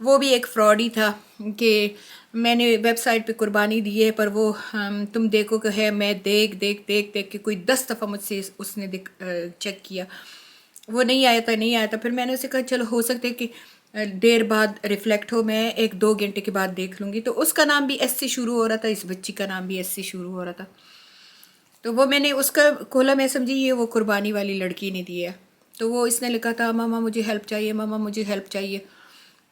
وہ بھی ایک فراڈ ہی تھا کہ میں نے ویب سائٹ پہ قربانی دی ہے، پر وہ تم دیکھو کہ ہے، میں دیکھ کے کوئی 10 دفعہ مجھ سے اس نے چیک کیا، وہ نہیں آیا تھا. پھر میں نے اسے کہا چلو ہو سکتا ہے کہ دیر بعد ریفلیکٹ ہو، میں 1-2 گھنٹے کے بعد دیکھ لوں گی. تو اس کا نام بھی ایس سے شروع ہو رہا تھا، اس بچی کا نام بھی ایس سے شروع ہو رہا تھا. تو وہ میں نے اس کا کھولا، میں سمجھی یہ وہ قربانی والی لڑکی نے دی ہے. تو وہ اس نے لکھا تھا ماما مجھے ہیلپ چاہیے، ماما مجھے ہیلپ چاہیے.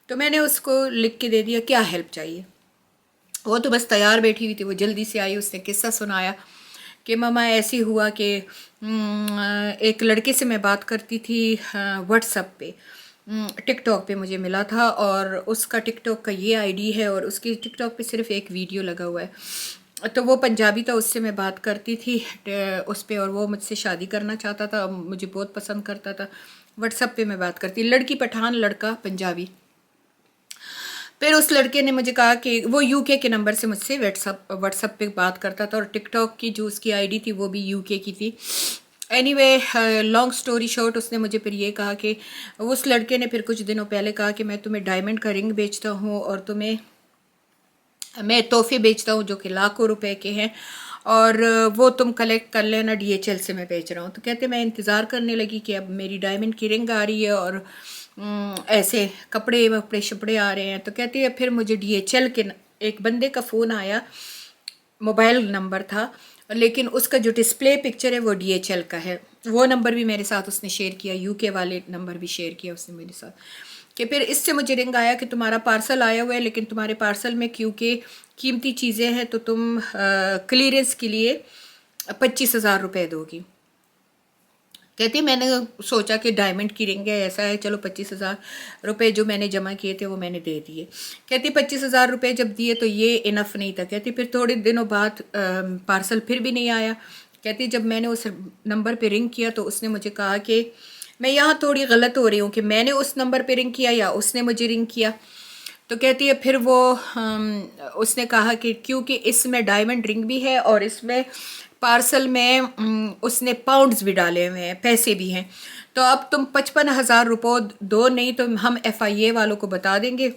تو میں نے اس کو لکھ کے دے دیا کیا ہیلپ چاہیے. وہ تو بس تیار بیٹھی ہوئی تھی، وہ جلدی سے آئی، اس نے قصہ سنایا کہ ماما ایسی ہوا کہ ایک لڑکے سے میں بات کرتی تھی واٹس ایپ پہ، ٹک ٹاک پہ مجھے ملا تھا، اور اس کا ٹک ٹاک کا یہ آئی ڈی ہے، اور اس کی ٹک ٹاک پہ صرف ایک ویڈیو لگا ہوا ہے. تو وہ پنجابی تھا، اس سے میں بات کرتی تھی اس پہ، اور وہ مجھ سے شادی کرنا چاہتا تھا، مجھے بہت پسند کرتا تھا. واٹس ایپ پہ میں بات کرتی، لڑکی پٹھان، لڑکا پنجابی. پھر اس لڑکے نے مجھے کہا کہ وہ یو کے نمبر سے مجھ سے واٹس ایپ پہ بات کرتا تھا، اور ٹک ٹاک کی جو اس کی آئی ڈی تھی وہ بھی یو کے کی تھی. Anyway long story short, اس نے مجھے پھر یہ کہا کہ اس لڑکے نے پھر کچھ دنوں پہلے کہا کہ میں تمہیں ڈائمنڈ کا رنگ بیچتا ہوں، اور تمہیں میں تحفے بیچتا ہوں جو کہ لاکھوں روپے کے ہیں، اور وہ تم کلیکٹ کر لینا، ڈی ایچ ایل سے میں بیچ رہا ہوں. تو کہتے میں انتظار کرنے لگی کہ اب میری ڈائمنڈ کی رنگ آ رہی ہے، اور ایسے کپڑے وپڑے شپڑے آ رہے ہیں. تو کہتے ہیں پھر مجھے ڈی ایچ ایل کے ایک بندے کا فون آیا، موبائل نمبر تھا، لیکن اس کا جو ڈسپلے پکچر ہے وہ ڈی ایچ ایل کا ہے. وہ نمبر بھی میرے ساتھ اس نے شیئر کیا، یو کے والے نمبر بھی شیئر کیا اس نے میرے ساتھ. کہ پھر اس سے مجھے رنگ آیا کہ تمہارا پارسل آیا ہوا ہے، لیکن تمہارے پارسل میں کیونکہ قیمتی چیزیں ہیں تو تم کلیئرنس کے لیے 25,000 روپے دو گی. کہتی میں نے سوچا کہ ڈائمنڈ کی رنگ ہے، ایسا ہے، چلو 25,000 روپے جو میں نے جمع کیے تھے وہ میں نے دے دیے. کہتی 25,000 روپے جب دیے تو یہ انف نہیں تھا. کہتی پھر تھوڑے دنوں بعد پارسل پھر بھی نہیں آیا. کہتی جب میں نے اس نمبر پہ رنگ کیا تو اس نے مجھے کہا کہ میں یہاں تھوڑی غلط ہو رہی ہوں کہ میں نے اس نمبر پہ رنگ کیا یا اس نے مجھے رنگ کیا. تو کہتی ہے پھر وہ اس نے کہا کہ کیونکہ اس میں ڈائمنڈ رنگ بھی ہے، اور اس میں پارسل میں اس نے پاؤنڈز بھی ڈالے ہوئے ہیں، پیسے بھی ہیں، تو اب تم 55,000 روپے دو، نہیں تو ہم ایف آئی اے والوں کو بتا دیں گے،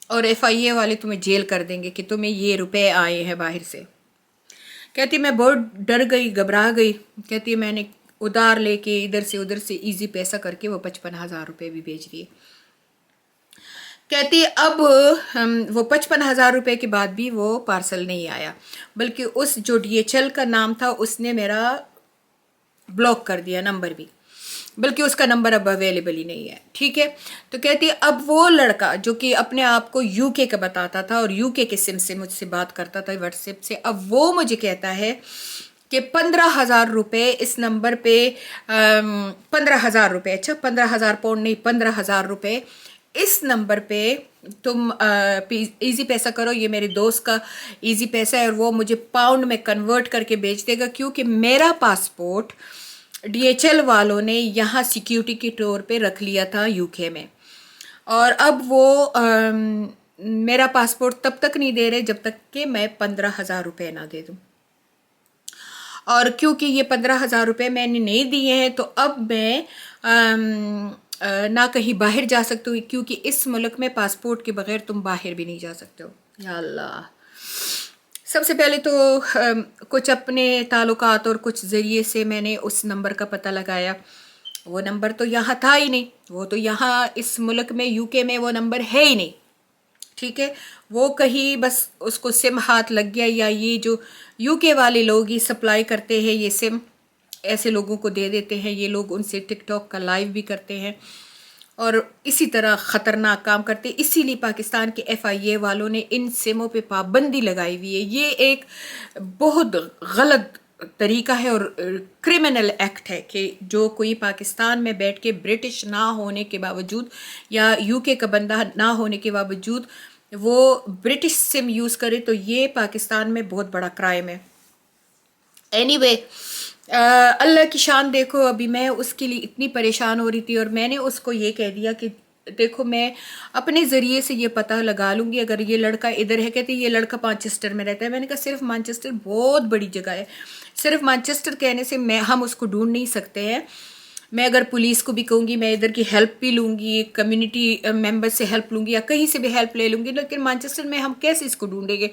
اور ایف آئی اے والے تمہیں جیل کر دیں گے کہ تمہیں یہ روپے آئے ہیں باہر سے. کہتی میں بہت ڈر گئی، گھبرا گئی. کہتی میں نے ادھار لے کے ادھر سے ایزی پیسہ کر کے وہ 55,000 روپے بھی بھیج دیے. کہتی اب وہ 55,000 روپے کے بعد بھی وہ پارسل نہیں آیا، بلکہ اس جو ڈی ایچ ایل کا نام تھا اس نے میرا بلاک کر دیا نمبر بھی، بلکہ اس کا نمبر اب اویلیبل ہی نہیں ہے. ٹھیک ہے. تو کہتی اب وہ لڑکا جو کہ اپنے آپ کو یو کے کا بتاتا تھا اور یو کے سم سے مجھ سے بات کرتا تھا واٹس ایپ سے، اب وہ مجھے کہتا ہے کہ 15,000 روپے اس نمبر پہ 15,000 روپے، اچھا 15,000 پاؤنڈ نہیں، 15,000 روپے اس نمبر پہ تم ایزی پیسہ کرو. یہ میرے دوست کا ایزی پیسہ ہے، اور وہ مجھے پاؤنڈ میں کنورٹ کر کے بیچ دے گا، کیونکہ میرا پاسپورٹ ڈی ایچ ایل والوں نے یہاں سیکیورٹی کے طور پہ رکھ لیا تھا یو کے میں، اور اب وہ میرا پاسپورٹ تب تک نہیں دے رہے جب تک کہ میں 15,000 روپے نہ دے دوں. اور کیونکہ یہ 15,000 روپے میں نے نہیں دیے ہیں تو اب میں نہ کہیں باہر جا سکتے ہو، کیونکہ اس ملک میں پاسپورٹ کے بغیر تم باہر بھی نہیں جا سکتے ہو. یا اللہ. سب سے پہلے تو کچھ اپنے تعلقات اور کچھ ذریعے سے میں نے اس نمبر کا پتہ لگایا. وہ نمبر تو یہاں تھا ہی نہیں، وہ تو یہاں اس ملک میں یو کے میں وہ نمبر ہے ہی نہیں. ٹھیک ہے. وہ کہیں بس اس کو سم ہاتھ لگ گیا، یا یہ جو یو کے والے لوگ ہی سپلائی کرتے ہیں یہ سم، ایسے لوگوں کو دے دیتے ہیں. یہ لوگ ان سے ٹک ٹاک کا لائیو بھی کرتے ہیں اور اسی طرح خطرناک کام کرتے ہیں. اسی لیے پاکستان کے ایف آئی اے والوں نے ان سموں پہ پابندی لگائی ہوئی ہے. یہ ایک بہت غلط طریقہ ہے اور کرمنل ایکٹ ہے کہ جو کوئی پاکستان میں بیٹھ کے برٹش نہ ہونے کے باوجود یا یو کے کا بندہ نہ ہونے کے باوجود وہ برٹش سم یوز کرے، تو یہ پاکستان میں بہت بڑا کرائم ہے. اینی وے اللہ کی شان دیکھو، ابھی میں اس کے لیے اتنی پریشان ہو رہی تھی، اور میں نے اس کو یہ کہہ دیا کہ دیکھو میں اپنے ذریعے سے یہ پتہ لگا لوں گی اگر یہ لڑکا ادھر ہے. کہتے یہ لڑکا مانچسٹر میں رہتا ہے. میں نے کہا صرف مانچسٹر بہت بڑی جگہ ہے، صرف مانچسٹر کہنے سے ہم اس کو ڈھونڈ نہیں سکتے ہیں. میں اگر پولیس کو بھی کہوں گی، میں ادھر کی ہیلپ بھی لوں گی، کمیونٹی ممبر سے ہیلپ لوں گی یا کہیں سے بھی ہیلپ لے لوں گی، لیکن مانچسٹر میں ہم کیسے اس کو ڈھونڈیں گے؟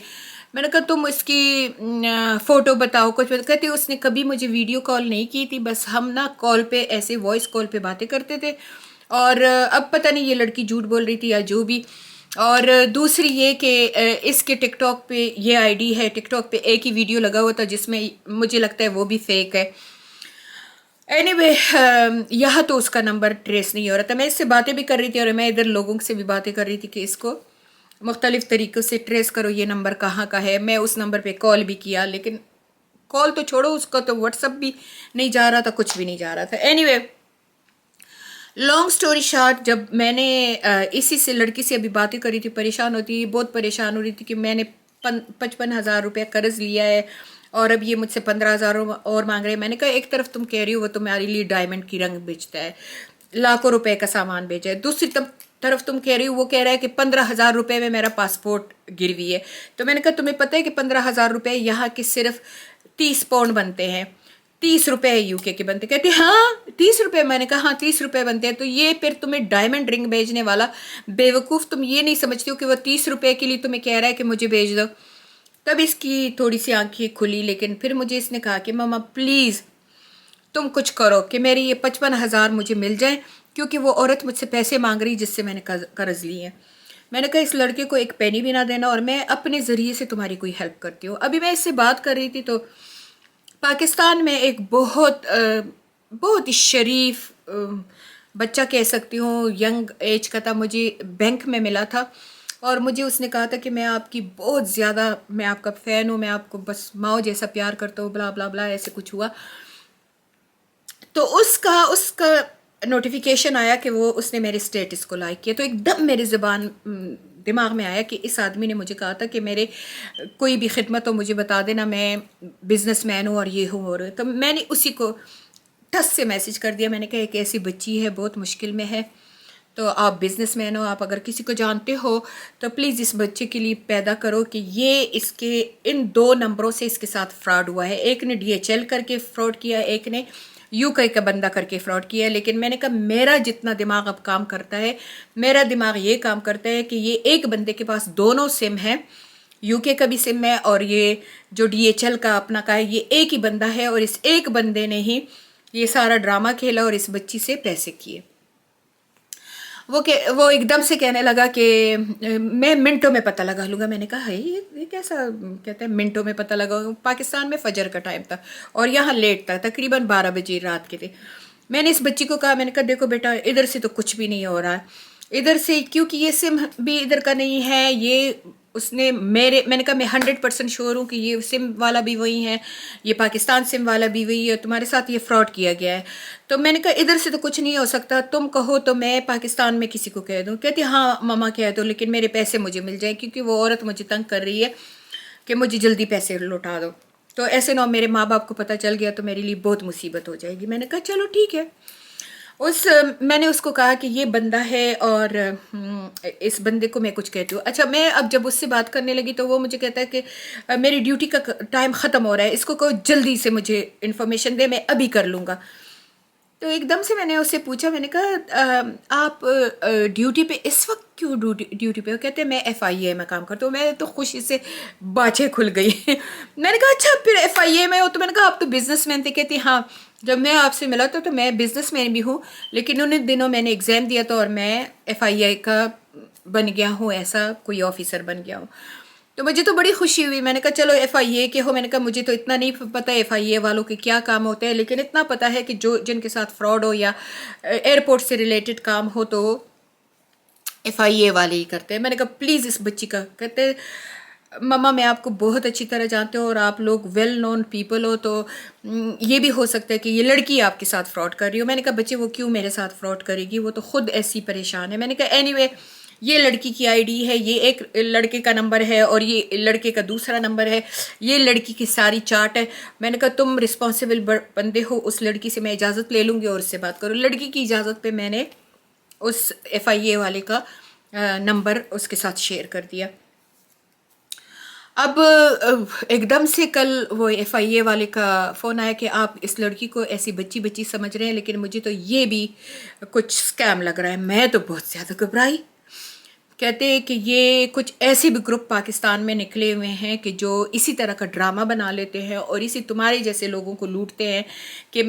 میں نے کہا تم اس کی فوٹو بتاؤ کچھ، کہتے اس نے کبھی مجھے ویڈیو کال نہیں کی تھی، بس ہم نا کال پہ ایسے وائس کال پہ باتیں کرتے تھے، اور اب پتہ نہیں یہ لڑکی جھوٹ بول رہی تھی یا جو بھی۔ اور دوسری یہ کہ اس کے ٹک ٹاک پہ یہ آئی ڈی ہے، ٹک ٹاک پہ ایک ہی ویڈیو لگا ہوا تھا جس میں مجھے لگتا ہے وہ بھی فیک ہے۔ اینی وے یہاں تو اس کا نمبر ٹریس نہیں ہو رہا تھا، میں اس سے باتیں بھی کر رہی تھی اور میں ادھر لوگوں سے بھی باتیں کر رہی تھی کہ اس کو مختلف طریقوں سے ٹریس کرو، یہ نمبر کہاں کا ہے۔ میں اس نمبر پہ کال بھی کیا، لیکن کال تو چھوڑو، اس کا تو واٹس اپ بھی نہیں جا رہا تھا، کچھ بھی نہیں جا رہا تھا۔ Any way long story short, جب میں نے اسی سے لڑکی سے ابھی باتیں کری تھی، پریشان ہوتی، بہت پریشان ہو رہی تھی کہ میں نے 55,000 روپے قرض لیا ہے اور اب یہ مجھ سے 15,000 اور مانگ رہے ہیں۔ میں نے کہا ایک طرف تم کہہ رہی ہو وہ تمہارے لیے ڈائمنڈ کی رنگ بیچتا ہے، لاکھوں روپے کا سامان بیچا ہے، دوسری طرف تم کہہ رہی ہو وہ کہہ رہا ہے کہ 15,000 روپے میں میرا پاسپورٹ گروی ہے۔ تو میں نے کہا تمہیں پتہ ہے کہ 15,000 روپے یہاں کے صرف 30 پاؤنڈ بنتے ہیں، 30 روپے یو کے بنتے۔ کہتے ہاں 30 روپے، میں نے کہا ہاں 30 روپے بنتے ہیں۔ تو یہ پھر تمہیں ڈائمنڈ رنگ بھیجنے والا بیوقوف، تم یہ نہیں سمجھتی ہو کہ وہ 30 روپے کے لیے تمہیں کہہ رہا ہے کہ مجھے بھیج دو۔ تب اس کی تھوڑی سی آنکھیں کھلی، لیکن پھر مجھے اس نے کہا کہ ماما پلیز تم کچھ کرو کہ میری یہ 55,000 مجھے مل جائیں، کیونکہ وہ عورت مجھ سے پیسے مانگ رہی جس سے میں نے قرض لی ہے۔ میں نے کہا اس لڑکے کو ایک پینی بھی نہ دینا اور میں اپنے ذریعے سے تمہاری کوئی ہیلپ کرتی ہوں۔ ابھی میں اس سے بات کر رہی تھی تو پاکستان میں ایک بہت ہی شریف بچہ کہہ سکتی ہوں، ینگ ایج کا تھا، مجھے بینک میں ملا تھا اور مجھے اس نے کہا تھا کہ میں آپ کی بہت زیادہ، میں آپ کا فین ہوں، میں آپ کو بس ماؤ جیسا پیار کرتا ہوں، بلا بلا بلا ایسے کچھ ہوا۔ تو اس کا نوٹیفیکیشن آیا کہ وہ اس نے میرے سٹیٹس کو لائک کیا، تو ایک دم میری دماغ میں آیا کہ اس آدمی نے مجھے کہا تھا کہ میرے کوئی بھی خدمت ہو مجھے بتا دینا، میں بزنس مین ہوں اور یہ ہوں، اور تو میں نے اسی کو ٹس سے میسج کر دیا۔ میں نے کہا ایک ایسی بچی ہے بہت مشکل میں ہے، تو آپ بزنس مین ہو، آپ اگر کسی کو جانتے ہو تو پلیز اس بچے کے لیے پیدا کرو کہ یہ اس کے ان 2 نمبروں سے اس کے ساتھ فراڈ ہوا ہے، ایک نے DHL کر کے فراڈ کیا، ایک نے UK کا بندہ کر کے فراڈ کیا ہے۔ لیکن میں نے کہا میرا جتنا دماغ اب کام کرتا ہے، میرا دماغ یہ کام کرتا ہے کہ یہ ایک بندے کے پاس دونوں سم ہیں، UK کا بھی سم ہے اور یہ جو DHL کا اپنا کا ہے، یہ ایک ہی بندہ ہے، اور اس ایک بندے نے ہی یہ سارا ڈرامہ کھیلا اور اس بچی سے پیسے کیے۔ وہ ایک دم سے کہنے لگا کہ میں منٹوں میں پتہ لگا لوں گا۔ میں نے کہا یہ کیسا کہتے ہیں منٹوں میں پتہ لگا؟ پاکستان میں فجر کا ٹائم تھا اور یہاں لیٹ تھا، تقریباً 12 بجے رات کے تھے۔ میں نے اس بچی کو کہا، میں نے کہا دیکھو بیٹا ادھر سے تو کچھ بھی نہیں ہو رہا ہے، ادھر سے کیونکہ یہ سم بھی ادھر کا نہیں ہے، یہ اس نے میں نے کہا میں 100% شور ہوں کہ یہ سم والا بھی وہی ہے، یہ پاکستان سم والا بھی وہی ہے، تمہارے ساتھ یہ فراڈ کیا گیا ہے۔ تو میں نے کہا ادھر سے تو کچھ نہیں ہو سکتا، تم کہو تو میں پاکستان میں کسی کو کہہ دوں۔ کہتی ہاں ماما کہہ دو، لیکن میرے پیسے مجھے مل جائیں، کیونکہ وہ عورت مجھے تنگ کر رہی ہے کہ مجھے جلدی پیسے لوٹا دو، تو ایسے نہ میرے ماں باپ کو پتہ چل گیا تو میرے لیے بہت مصیبت ہو جائے گی۔ میں نے کہا چلو ٹھیک ہے۔ میں نے اس کو کہا کہ یہ بندہ ہے اور اس بندے کو میں کچھ کہتی ہوں۔ اچھا میں اب جب اس سے بات کرنے لگی تو وہ مجھے کہتا ہے کہ میری ڈیوٹی کا ٹائم ختم ہو رہا ہے، اس کو کہو جلدی سے مجھے انفارمیشن دے، میں ابھی کر لوں گا۔ تو ایک دم سے میں نے اس سے پوچھا، میں نے کہا آپ ڈیوٹی پہ اس وقت کیوں ڈیوٹی پہ ہو؟ کہتے ہیں میں FIA میں کام کرتا ہوں۔ میں تو خوشی سے باچھیں کھل گئی۔ میں نے کہا اچھا پھر FIA میں ہو؟ تو میں نے کہا آپ تو بزنس مین تھے۔ کہتی ہاں جب میں آپ سے ملا تو میں بزنس مین بھی ہوں، لیکن انہیں دنوں میں نے ایگزام دیا تھا اور میں FIA کا بن گیا ہوں، ایسا کوئی آفیسر بن گیا ہوں۔ تو مجھے تو بڑی خوشی ہوئی۔ میں نے کہا چلو FIA کے ہو۔ میں نے کہا مجھے تو اتنا نہیں پتہ FIA والوں کے کیا کام ہوتے ہیں، لیکن اتنا پتہ ہے کہ جن کے ساتھ فراڈ ہو یا ایئرپورٹ سے ریلیٹڈ کام ہو تو FIA والے ہی کرتے ہیں۔ میں نے کہا پلیز اس بچی کا، کہتے مما میں آپ کو بہت اچھی طرح جانتے ہو اور آپ لوگ ویل نون پیپل ہو، تو یہ بھی ہو سکتا ہے کہ یہ لڑکی آپ کے ساتھ فراڈ کر رہی ہو۔ میں نے کہا بچے وہ کیوں میرے ساتھ فراڈ کرے گی، وہ تو خود ایسی پریشان ہے۔ میں نے کہا اینی وے یہ لڑکی کی ID ہے، یہ ایک لڑکے کا نمبر ہے اور یہ لڑکے کا دوسرا نمبر ہے، یہ لڑکی کی ساری چارٹ ہے۔ میں نے کہا تم رسپانسبل بندے ہو، اس لڑکی سے میں اجازت لے لوں گی اور اس سے بات کروں۔ لڑکی کی اجازت پہ میں نے اس FIA والے کا نمبر اس کے ساتھ شیئر کر دیا۔ اب ایک دم سے کل وہ FIA والے کا فون آیا کہ آپ اس لڑکی کو ایسی بچی بچی سمجھ رہے ہیں، لیکن مجھے تو یہ بھی کچھ اسکیم لگ رہا ہے۔ میں تو بہت زیادہ گھبرائی۔ کہتے ہیں کہ یہ کچھ ایسے بھی گروپ پاکستان میں نکلے ہوئے ہیں کہ جو اسی طرح کا ڈرامہ بنا لیتے ہیں اور اسی تمہارے جیسے لوگوں کو لوٹتے ہیں کہ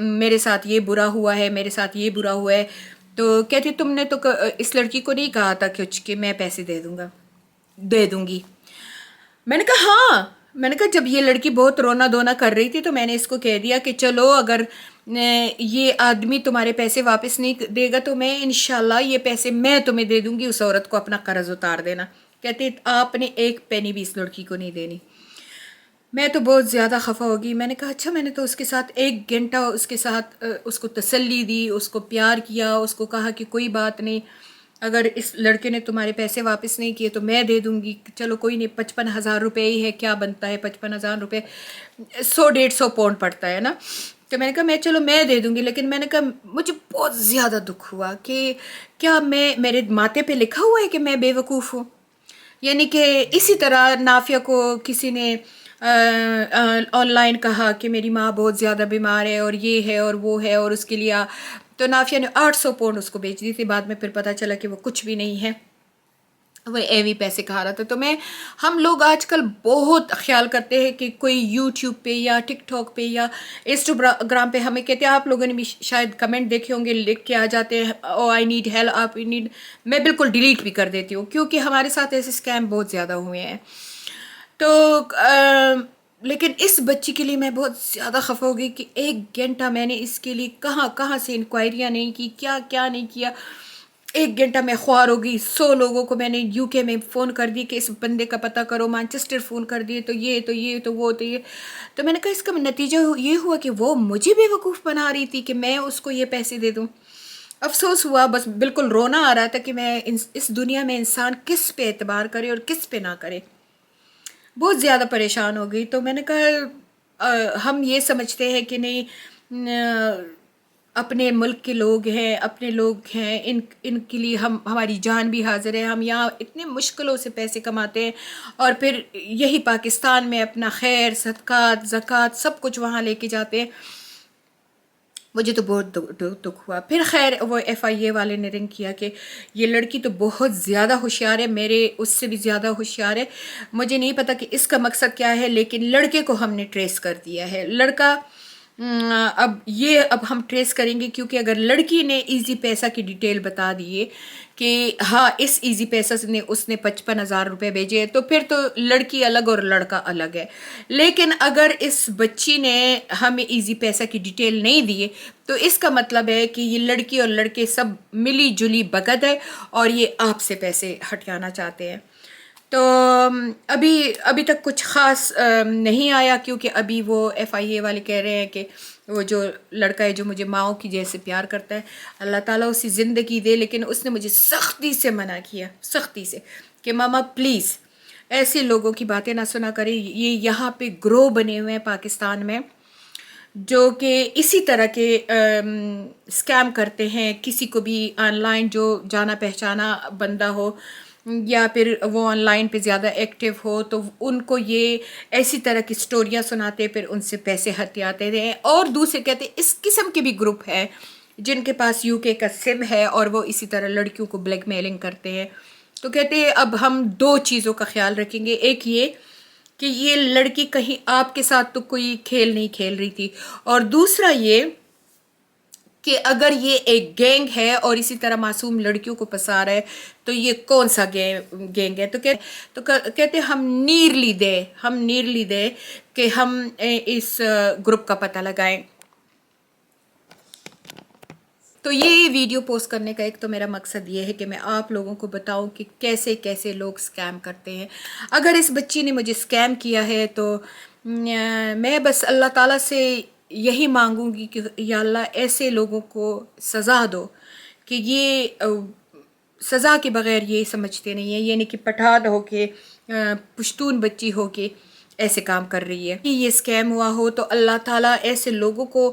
میرے ساتھ یہ برا ہوا ہے، میرے ساتھ یہ برا ہوا ہے۔ تو کہتے تم نے تو اس لڑکی کو نہیں کہا تھا کچھ کہ میں پیسے دے دوں گی۔ میں نے کہا ہاں، میں نے کہا جب یہ لڑکی بہت رونا دھونا کر رہی تھی تو میں نے اس کو کہہ دیا کہ چلو اگر یہ آدمی تمہارے پیسے واپس نہیں دے گا تو میں انشاءاللہ یہ پیسے میں تمہیں دے دوں گی، اس عورت کو اپنا قرض اتار دینا۔ کہتے آپ نے ایک پینی بھی اس لڑکی کو نہیں دینی۔ میں تو بہت زیادہ خفا ہوگی۔ میں نے کہا اچھا، میں نے تو اس کے ساتھ 1 گھنٹہ اس کے ساتھ اس کو تسلی دی، اس کو پیار کیا، اس کو کہا کہ کوئی بات نہیں، اگر اس لڑکے نے تمہارے پیسے واپس نہیں کیے تو میں دے دوں گی، چلو کوئی نہیں، 55,000 روپے ہی ہے، کیا بنتا ہے 55,000 روپے، 100-150 پاؤنڈ پڑتا ہے نا۔ تو میں نے کہا چلو میں دے دوں گی، لیکن میں نے کہا مجھے بہت زیادہ دکھ ہوا کہ کیا میرے ماتھے پہ لکھا ہوا ہے کہ میں بے وقوف ہوں؟ یعنی کہ اسی طرح نافیہ کو کسی نے آن لائن کہا کہ میری ماں بہت زیادہ بیمار ہے اور یہ ہے اور وہ ہے، اور اس کے لیے تو نافیہ نے 800 پاؤنڈ اس کو بیچ دی تھی۔ بعد میں پھر پتہ چلا کہ وہ کچھ بھی نہیں ہے، وہ ایوی پیسے کھا رہا تھا۔ تو ہم لوگ آج کل بہت خیال کرتے ہیں کہ کوئی یوٹیوب پہ یا ٹک ٹاک پہ یا انسٹاگرام پہ ہمیں کہتے ہیں، آپ لوگوں نے بھی شاید کمنٹ دیکھے ہوں گے، لکھ کے آ جاتے ہیں او آئی نیڈ ہیلپ، آپ نیڈ، میں بالکل ڈیلیٹ بھی کر دیتی ہوں کیونکہ ہمارے ساتھ ایسے اسکیم بہت زیادہ ہوئے ہیں۔ تو لیکن اس بچی کے لیے میں بہت زیادہ خفا ہو گئی کہ 1 گھنٹہ میں نے اس کے لیے کہاں سے انکوائریاں نہیں کی، کیا نہیں کیا۔ 1 گھنٹہ میں خوار ہو گئی، 100 لوگوں کو میں نے UK میں فون کر دی کہ اس بندے کا پتہ کرو، مانچسٹر فون کر دیے تو یہ تو وہ تو یہ۔ تو میں نے کہا اس کا نتیجہ یہ ہوا کہ وہ مجھے بے وقوف بنا رہی تھی کہ میں اس کو یہ پیسے دے دوں۔ افسوس ہوا، بس بالکل رونا آ رہا تھا کہ میں اس دنیا میں انسان کس پہ اعتبار کرے اور کس پہ نہ کرے۔ بہت زیادہ پریشان ہو گئی۔ تو میں نے کہا ہم یہ سمجھتے ہیں کہ نہیں، اپنے ملک کے لوگ ہیں، اپنے لوگ ہیں، ان کے لیے ہماری جان بھی حاضر ہے۔ ہم یہاں اتنے مشکلوں سے پیسے کماتے ہیں اور پھر یہی پاکستان میں اپنا خیر، صدقات، زکوٰۃ سب کچھ وہاں لے کے جاتے ہیں۔ مجھے تو بہت دکھ ہوا۔ پھر خیر وہ FIA والے نے رنگ کیا کہ یہ لڑکی تو بہت زیادہ ہوشیار ہے، میرے اس سے بھی زیادہ ہوشیار ہے، مجھے نہیں پتا کہ اس کا مقصد کیا ہے، لیکن لڑکے کو ہم نے ٹریس کر دیا ہے۔ لڑکا اب ہم ٹریس کریں گے، کیونکہ اگر لڑکی نے ایزی پیسہ کی ڈیٹیل بتا دیے کہ ہاں اس ایزی پیسہ نے اس نے 55,000 روپے بھیجے، تو پھر تو لڑکی الگ اور لڑکا الگ ہے۔ لیکن اگر اس بچی نے ہمیں ایزی پیسہ کی ڈیٹیل نہیں دیے تو اس کا مطلب ہے کہ یہ لڑکی اور لڑکے سب ملی جلی بغد ہے اور یہ آپ سے پیسے ہٹانا چاہتے ہیں۔ تو ابھی تک کچھ خاص نہیں آیا، کیونکہ ابھی وہ FIA والے کہہ رہے ہیں کہ وہ جو لڑکا ہے جو مجھے ماؤں کی جیسے پیار کرتا ہے، اللہ تعالیٰ اسی زندگی دے، لیکن اس نے مجھے سختی سے منع کیا، سختی سے، کہ ماما پلیز ایسے لوگوں کی باتیں نہ سنا کریں۔ یہ یہاں پہ گروہ بنے ہوئے ہیں پاکستان میں جو کہ اسی طرح کے اسکیم کرتے ہیں، کسی کو بھی آن لائن جو جانا پہچانا بندہ ہو یا پھر وہ آن لائن پہ زیادہ ایکٹیو ہو تو ان کو یہ ایسی طرح کی سٹوریاں سناتے، پھر ان سے پیسے ہتھیاتے ہیں۔ اور دوسرے کہتے ہیں اس قسم کے بھی گروپ ہیں جن کے پاس UK کا سم ہے اور وہ اسی طرح لڑکیوں کو بلیک میلنگ کرتے ہیں۔ تو کہتے ہیں اب ہم 2 چیزوں کا خیال رکھیں گے، ایک یہ کہ یہ لڑکی کہیں آپ کے ساتھ تو کوئی کھیل نہیں کھیل رہی تھی، اور دوسرا یہ کہ اگر یہ ایک گینگ ہے اور اسی طرح معصوم لڑکیوں کو پھنسا رہا ہے تو یہ کون سا گینگ ہے۔ تو کہتے ہم نیرلی دے کہ ہم اس گروپ کا پتہ لگائیں۔ تو یہ ویڈیو پوسٹ کرنے کا ایک تو میرا مقصد یہ ہے کہ میں آپ لوگوں کو بتاؤں کہ کیسے کیسے لوگ اسکیم کرتے ہیں۔ اگر اس بچی نے مجھے اسکیم کیا ہے تو میں بس اللہ تعالیٰ سے یہی مانگوں گی کہ یا اللہ ایسے لوگوں کو سزا دو کہ یہ سزا کے بغیر یہ سمجھتے نہیں ہیں، یعنی کہ پٹھان ہو کے پشتون بچی ہو کے ایسے کام کر رہی ہے۔ یہ اسکیم ہوا ہو تو اللہ تعالیٰ ایسے لوگوں کو